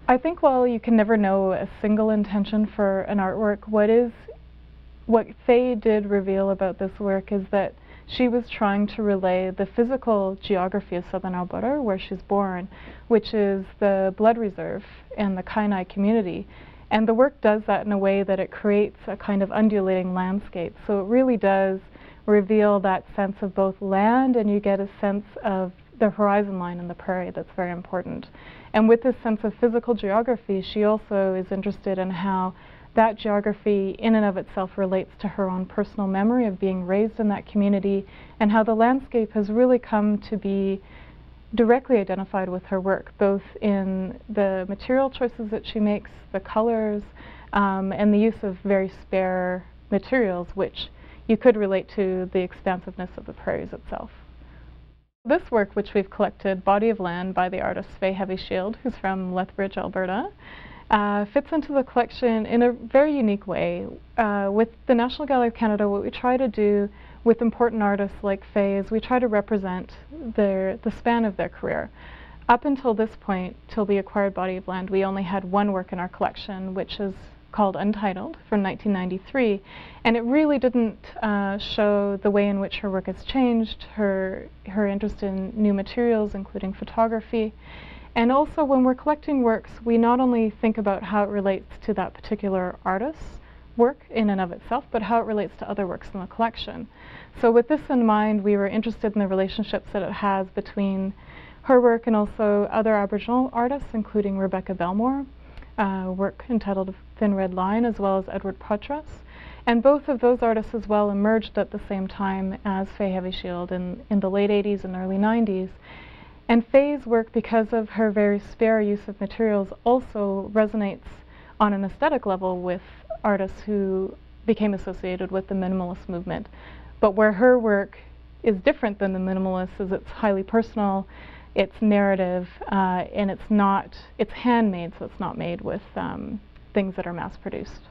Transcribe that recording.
I think while you can never know a single intention for an artwork, what Faye did reveal about this work is that she was trying to relay the physical geography of southern Alberta, where she's born, which is the blood reserve and the Kainai community. And the work does that in a way that it creates a kind of undulating landscape. So it really does reveal that sense of both land, and you get a sense of the horizon line in the prairie that's very important. And with this sense of physical geography, she also is interested in how that geography in and of itself relates to her own personal memory of being raised in that community, and how the landscape has really come to be directly identified with her work, both in the material choices that she makes, the colors, and the use of very spare materials, which you could relate to the expansiveness of the prairies itself. This work, which we've collected, Body of Land, by the artist Faye HeavyShield, who's from Lethbridge, Alberta, fits into the collection in a very unique way. With the National Gallery of Canada, what we try to do with important artists like Faye is we try to represent the span of their career. Up until this point, till we acquired Body of Land, we only had one work in our collection, which is called Untitled, from 1993, and it really didn't show the way in which her work has changed, her interest in new materials, including photography. And also, when we're collecting works, we not only think about how it relates to that particular artist's work in and of itself, but how it relates to other works in the collection. So with this in mind, we were interested in the relationships that it has between her work and also other Aboriginal artists, including Rebecca Belmore, work entitled Thin Red Line, as well as Edward Potras. And both of those artists as well emerged at the same time as Faye HeavyShield in the late 80s and early 90s. And Faye's work, because of her very spare use of materials, also resonates on an aesthetic level with artists who became associated with the minimalist movement. But where her work is different than the minimalists is it's highly personal, it's narrative, and it's handmade, so it's not made with things that are mass-produced.